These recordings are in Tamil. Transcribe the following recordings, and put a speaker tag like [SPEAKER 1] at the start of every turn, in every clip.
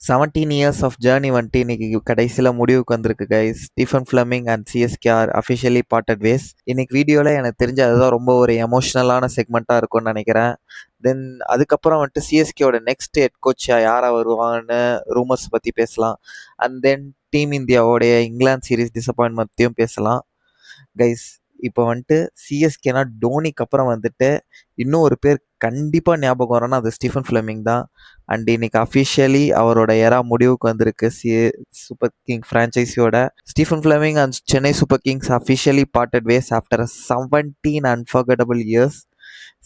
[SPEAKER 1] 17 இயர்ஸ் ஆஃப் ஜேர்னி வந்துட்டு இன்னைக்கு கடைசியில் முடிவுக்கு வந்திருக்கு guys. Stephen Fleming and CSK are officially parted ways. இன்னைக்கு வீடியோவில் எனக்கு தெரிஞ்ச அதுதான் ரொம்ப ஒரு எமோஷ்னலான செக்மெண்ட்டாக இருக்கும்னு நினைக்கிறேன். தென் அதுக்கப்புறம் வந்துட்டு சிஎஸ்கேவோட நெக்ஸ்ட் ஹெட் கோச்சா யாராக வருவான்னு ரூமர்ஸ் பற்றி பேசலாம். அண்ட் தென் டீம் இந்தியாவோடைய இங்கிலாந்து சீரீஸ் டிசப்பாயின்மெண்ட்டையும் பேசலாம் கைஸ். இப்போ வந்துட்டு சிஎஸ்கேனா டோனிக்கு அப்புறம் வந்துட்டு இன்னும் ஒரு பேர் கண்டிப்பாக ஞாபகம் வரோன்னா அது ஸ்டீஃபன் ஃப்ளமிங் தான். அண்ட் இன்னைக்கு அஃபிஷியலி அவரோட எரா முடிவுக்கு வந்திருக்கு சூப்பர் கிங் ஃப்ரான்ச்சைஸியோட. Stephen Fleming and Chennai super kings officially parted ways after 17 unforgettable years.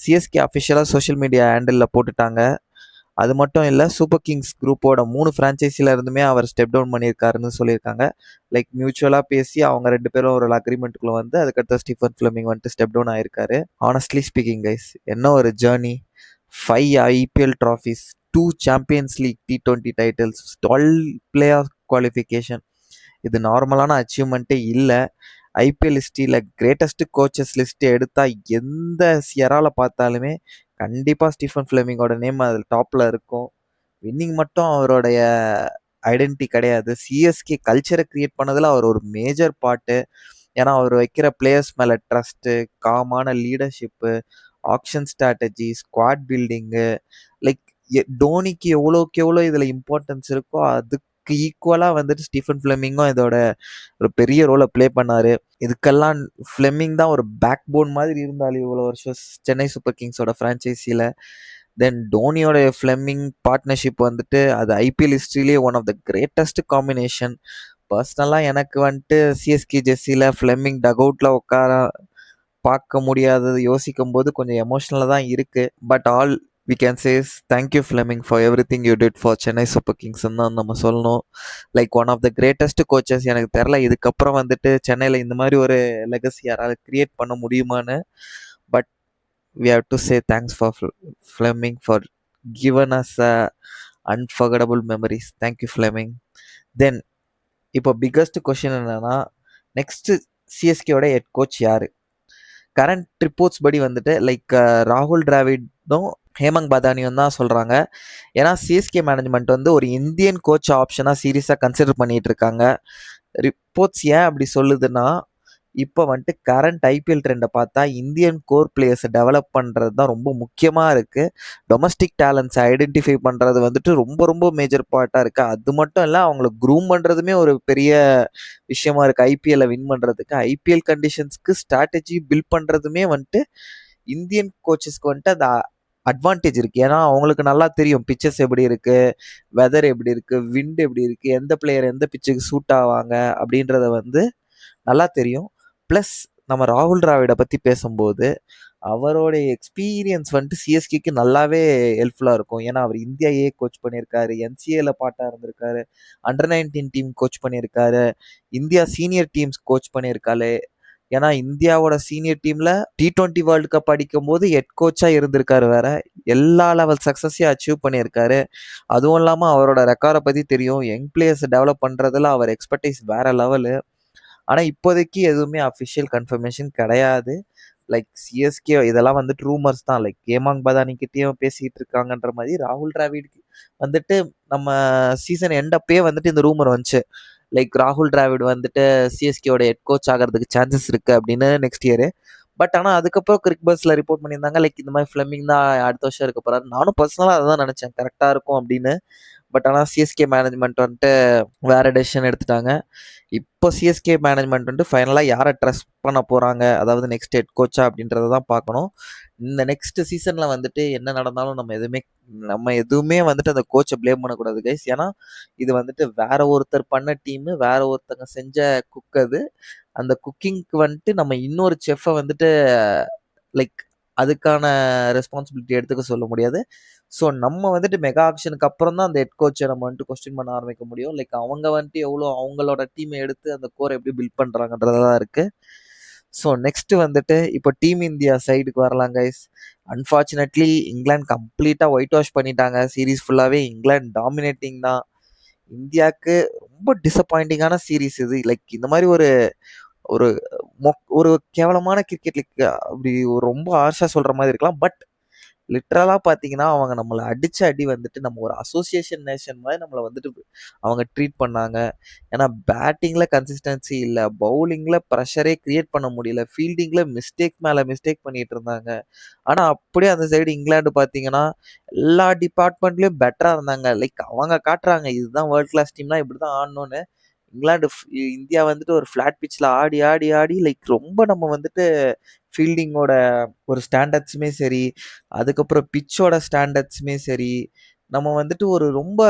[SPEAKER 1] CSK அஃபிஷியலாக சோஷியல் மீடியா ஹேண்டிலில் போட்டுட்டாங்க. அது மட்டும் இல்லை, சூப்பர் கிங்ஸ் குரூப்போட 3 ஃப்ரான்ச்சைஸில் இருந்துமே அவர் ஸ்டெப் டவுன் பண்ணியிருக்காருன்னு சொல்லியிருக்காங்க. லைக் மியூச்சுவலாக பேசி அவங்க 2 பேரும் ஒரு அக்ரிமெண்ட்டுக்குள்ள வந்து அதுக்கடுத்த ஸ்டீஃபன் ஃப்ளமிங் வந்துட்டு ஸ்டெப் டவுன் ஆயிருக்காரு. ஆனஸ்ட்லி ஸ்பீக்கிங் கைஸ், என்ன ஒரு journey. 5 IPL trophies, 2 champions league T20 titles, 12 play off qualification. இது நார்மலான அச்சீவ்மெண்ட்டே இல்லை. ஐபிஎல் ஹிஸ்ட்ரியில் கிரேட்டஸ்ட் கோச்சஸ் லிஸ்ட்டு எடுத்தால் எந்த எரால பார்த்தாலுமே கண்டிப்பாக ஸ்டீஃபன் ஃப்ளமிங்கோட நேம் அதில் டாப்பில் இருக்கும். வின்னிங் மட்டும் அவருடைய ஐடென்டிட்டி கிடையாது, சிஎஸ்கே கல்ச்சரை க்ரியேட் பண்ணதில் அவர் ஒரு மேஜர் பார்ட்டு. ஏன்னா அவர் வைக்கிற பிளேயர்ஸ் மேலே ட்ரஸ்ட்டு, காமான leadership, action strategy, squad building, like டோனிக்கு எவ்வளோக்கு எவ்வளோ இதில் இம்பார்ட்டன்ஸ் இருக்கோ அதுக்கு ஈக்குவலாக வந்துட்டு ஸ்டீஃபன் ஃப்ளமிங்கும் இதோட ஒரு பெரிய ரோலை ப்ளே பண்ணார். இதுக்கெல்லாம் ஃப்ளெமிங் தான் ஒரு பேக் போன் மாதிரி இருந்தாலும் இவ்வளோ வருஷம் சென்னை சூப்பர் கிங்ஸோட ஃப்ரான்ச்சைஸியில். தென் டோனியோட ஃப்ளெமிங் பார்ட்னர்ஷிப் வந்துட்டு அது ஐபிஎல் ஹிஸ்ட்ரியிலே one of the greatest combination. பர்சனலாக எனக்கு வந்துட்டு சிஎஸ்கே ஜெர்சியில் ஃப்ளெமிங் டக் அவுட்டில் உட்கார பார்க்க முடியாதது யோசிக்கும் போது கொஞ்சம் எமோஷ்னலாக தான் இருக்குது. But all we can say thank you Fleming for everything you did for Chennai super கிங்ஸ்ன்னு தான் நம்ம சொல்லணும். Like one of the greatest coaches. எனக்கு தெரில இதுக்கப்புறம் வந்துட்டு சென்னையில் இந்த மாதிரி ஒரு லெகசி யாராவது கிரியேட் பண்ண முடியுமான்னு. But we have to say thanks for Fleming for given us unforgettable memories. Thank you Fleming. Then இப்போ பிக்கஸ்ட் கொஷின் என்னன்னா, நெக்ஸ்ட் சிஎஸ்கேயோட ஹெட் கோச் யாரு? கரண்ட் ரிப்போர்ட்ஸ் படி வந்துட்டு லைக் ராகுல் டிராவிடும் ஹேமந்த் பதானியும் தான் சொல்கிறாங்க. ஏன்னா சிஎஸ்கே மேனேஜ்மெண்ட் வந்து ஒரு இந்தியன் கோச் ஆப்ஷனாக சீரியஸாக கன்சிடர் பண்ணிகிட்டு இருக்காங்க. ரிப்போர்ட்ஸ் ஏன் அப்படி சொல்லுதுன்னா, இப்போ வந்துட்டு கரண்ட் ஐபிஎல் ட்ரெண்டை பார்த்தா இந்தியன் கோர் பிளேயர்ஸை டெவலப் பண்ணுறது தான் ரொம்ப முக்கியமாக இருக்குது. டொமஸ்டிக் டேலண்ட்ஸை ஐடென்டிஃபை பண்ணுறது வந்துட்டு ரொம்ப ரொம்ப மேஜர் பார்ட்டாக இருக்குது. அது மட்டும் இல்லை, அவங்கள க்ரூம் பண்ணுறதுமே ஒரு பெரிய விஷயமா இருக்குது. ஐபிஎல்லை வின் பண்ணுறதுக்கு ஐபிஎல் கண்டிஷன்ஸ்க்கு ஸ்ட்ராட்டஜி பில்ட் பண்ணுறதுமே வந்துட்டு இந்தியன் கோச்சஸ்க்கு வந்துட்டு அந்த அட்வான்டேஜ் இருக்குது. ஏன்னா அவங்களுக்கு நல்லா தெரியும் பிச்சஸ் எப்படி இருக்குது, வெதர் எப்படி இருக்குது, விண்ட் எப்படி இருக்குது, எந்த பிளேயர் எந்த பிச்சுக்கு சூட் ஆவாங்க அப்படின்றத வந்து நல்லா தெரியும். ப்ளஸ் நம்ம ராகுல் டிராவிடை பற்றி பேசும்போது அவரோடைய எக்ஸ்பீரியன்ஸ் வந்துட்டு சிஎஸ்கேக்கு நல்லாவே ஹெல்ப்ஃபுல்லாக இருக்கும். ஏன்னா அவர் இந்தியா ஏ கோச் பண்ணியிருக்காரு, என்சிஏல பார்ட்டாக இருந்திருக்காரு, அண்டர்-19 டீம் கோச் பண்ணியிருக்காரு, இந்தியா சீனியர் டீம்ஸ் கோச் பண்ணியிருக்காரு. ஏன்னா இந்தியாவோட சீனியர் டீமில் T20 வேர்ல்டு கப் அடிக்கும் போது ஹெட் கோச்சாக இருந்திருக்காரு. வேற எல்லா லெவல் சக்ஸஸையும் அச்சீவ் பண்ணியிருக்காரு. அதுவும் இல்லாமல் அவரோட ரெக்கார்டை பற்றி தெரியும். யங் பிளேயர்ஸை டெவலப் பண்ணுறதுல அவர் எக்ஸ்பர்டைஸ் வேற லெவலு. ஆனால் இப்போதைக்கு எதுவுமே அஃபிஷியல் கன்ஃபர்மேஷன் கிடையாது. லைக் சிஎஸ்கே இதெல்லாம் வந்துட்டு ரூமர்ஸ் தான். லைக் ஹேமந்த் பதானிக்கிட்டேயும் பேசிகிட்டு இருக்காங்கன்ற மாதிரி ராகுல் டிராவிட்க்கு வந்துட்டு நம்ம சீசன் எண்ட் அப்பயே வந்துட்டு இந்த ரூமர் வந்துச்சு. லைக் ராகுல் டிராவிட் வந்துட்டு சிஎஸ்கேயோட ஹெட் கோச் ஆகிறதுக்கு சான்சஸ் இருக்குது அப்படின்னு நெக்ஸ்ட் இயரு. பட் ஆனால் அதுக்கப்புறம் கிரிக் பஸ்ஸில் ரிப்போர்ட் பண்ணியிருந்தாங்க லைக் இந்த மாதிரி ஃப்ளெமிங் தான் அடுத்த வருஷம் இருக்க போகிறாரு. நானும் பர்சனலாக அதை தான் நினச்சேன், கரெக்டாக இருக்கும் அப்படின்னு. பட் ஆனால் சிஎஸ்கே மேனேஜ்மெண்ட் வந்துட்டு வேறு டெசிஷன் எடுத்துட்டாங்க. இப்போ சிஎஸ்கே மேனேஜ்மெண்ட் வந்துட்டு ஃபைனலாக யாரை ட்ரஸ்ட் பண்ண போகிறாங்க, அதாவது நெக்ஸ்ட் ஹெட் கோச்சா அப்படின்றத தான் பார்க்கணும். இந்த நெக்ஸ்ட் சீசனில் வந்துட்டு என்ன நடந்தாலும் நம்ம எதுவுமே வந்துட்டு அந்த கோச்சை ப்ளேம் பண்ணக்கூடாது கைஸ். ஏன்னா இது வந்துட்டு வேற ஒருத்தர் பண்ண டீமு, வேற ஒருத்தங்க செஞ்ச குக். அது அந்த குக்கிங்க்கு வந்துட்டு நம்ம இன்னொரு செஃப்பை வந்துட்டு லைக் அதுக்கான ரெஸ்பான்சிபிலிட்டி எடுத்துக்க சொல்ல முடியாது. ஸோ நம்ம வந்துட்டு மெகா ஆக்ஷனுக்கு அப்புறம் தான் அந்த ஹெட் கோச்சை நம்ம வந்துட்டு கொஸ்டின் பண்ண ஆரம்பிக்க முடியும். லைக் அவங்க வந்துட்டு எவ்வளோ அவங்களோட டீமை எடுத்து அந்த கோரை எப்படி பில்ட் பண்ணுறாங்கன்றதான் இருக்குது. ஸோ நெக்ஸ்ட்டு வந்துட்டு இப்போ டீம் இந்தியா சைடுக்கு வரலாம் கைஸ். அன்ஃபார்ச்சுனேட்லி இங்கிலாந்து கம்ப்ளீட்டாக ஒயிட் வாஷ் பண்ணிட்டாங்க. சீரீஸ் ஃபுல்லாகவே இங்கிலாந்து டாமினேட்டிங் தான். இந்தியாவுக்கு ரொம்ப டிசப்பாயிண்டிங்கான சீரீஸ் இது. லைக் இந்த மாதிரி ஒரு ஒரு ஒரு கேவலமான கிரிக்கெட் லீக் அப்படி ரொம்ப ஹார்ஷாக சொல்கிற மாதிரி இருக்கலாம். பட் லிட்ரலா பார்த்தீங்கன்னா, அவங்க நம்மள அடிச்ச அடி வந்துட்டு நம்ம ஒரு அசோசியேஷன் நேஷன் மாரி நம்மள வந்துட்டு அவங்க ட்ரீட் பண்ணாங்க. ஏன்னா பேட்டிங்ல கன்சிஸ்டன்சி இல்ல. பவுலிங்ல பிரஷரே கிரியேட் பண்ண முடியல. ஃபீல்டிங்ல மிஸ்டேக் மேல மிஸ்டேக் பண்ணிட்டு இருந்தாங்க. ஆனா அப்படியே அந்த சைடு இங்கிலாந்து பார்த்தீங்கன்னா, எல்லா டிபார்ட்மெண்ட்லயும் பெட்டரா இருந்தாங்க. லைக் அவங்க காட்டுறாங்க இதுதான் வேர்ல்ட் கிளாஸ் டீம்னா இப்படிதான் ஆடணும்னு. இங்கிலாந்து இந்தியா வந்துட்டு ஒரு ஃப்ளாட் பிட்ச்ல ஆடி, ஆடி, ஆடி லைக் ரொம்ப நம்ம வந்துட்டு ஃபீல்டிங்கோட ஒரு ஸ்டாண்டர்ட்ஸுமே சரி, அதுக்கப்புறம் பிட்சோட ஸ்டாண்டர்ட்ஸுமே சரி, நம்ம வந்துட்டு ஒரு ரொம்ப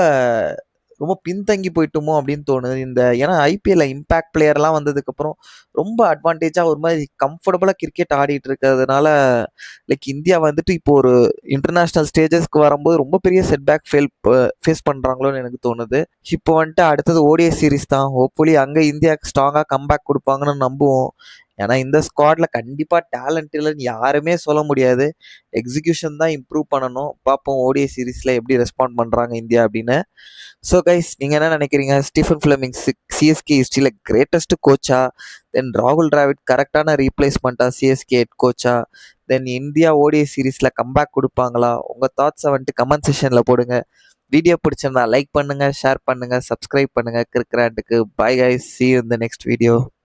[SPEAKER 1] ரொம்ப பின்தங்கி போயிட்டோமோ அப்படின்னு தோணுது. ஏன்னா ஐபிஎல்ல இம்பாக்ட் பிளேயர்லாம் வந்ததுக்கப்புறம் ரொம்ப அட்வான்டேஜா ஒரு மாதிரி கம்ஃபர்டபுளா கிரிக்கெட் ஆடிட்டு இருக்கிறதுனால, லைக் இந்தியா வந்துட்டு இப்போ ஒரு இன்டர்நேஷனல் ஸ்டேஜஸ்க்கு வரும்போது ரொம்ப பெரிய செட்பேக் ஃபேஸ் பண்றாங்களோன்னு எனக்கு தோணுது. இப்போ வந்துட்டு அடுத்தது ஓடிஐ சீரிஸ் தான். ஹோப்ஃபுல்லி அங்க இந்தியாவுக்கு ஸ்ட்ராங்கா கம்பேக் குடுப்பாங்கன்னு நம்புவோம். ஏன்னா இந்த ஸ்குவாட்ல கண்டிப்பா டேலண்ட் இல்லன்னு யாருமே சொல்ல முடியாது. எக்ஸிகியூஷன் தான் இம்ப்ரூவ் பண்ணணும். பார்ப்போம் ஓடிஐ சீரிஸ்ல எப்படி ரெஸ்பாண்ட் பண்றாங்க இந்தியா அப்படின்னு. ஸோ கைஸ் நீங்க என்ன நினைக்கிறீங்க? ஸ்டீஃபன் ஃபிளமிங் சிஎஸ்கே ஹிஸ்டரியில கிரேட்டஸ்ட் கோச்சா? தென் ராகுல் டிராவிட் கரெக்டான ரீப்ளேஸ்மெண்ட்டா சிஎஸ்கே ஹெட் கோச்சா? தென் இந்தியா ஓடிஐ சீரிஸ்ல கம்பேக் குடுப்பாங்களா? உங்க தாட்ஸை வந்துட்டு கமெண்ட் செக்ஷன்ல போடுங்க. வீடியோ பிடிச்சிருந்தா லைக் பண்ணுங்க, ஷேர் பண்ணுங்க, சப்ஸ்கிரைப் பண்ணுங்க கிரிக்கெட்டுக்கு. Bye guys, see you in the next video.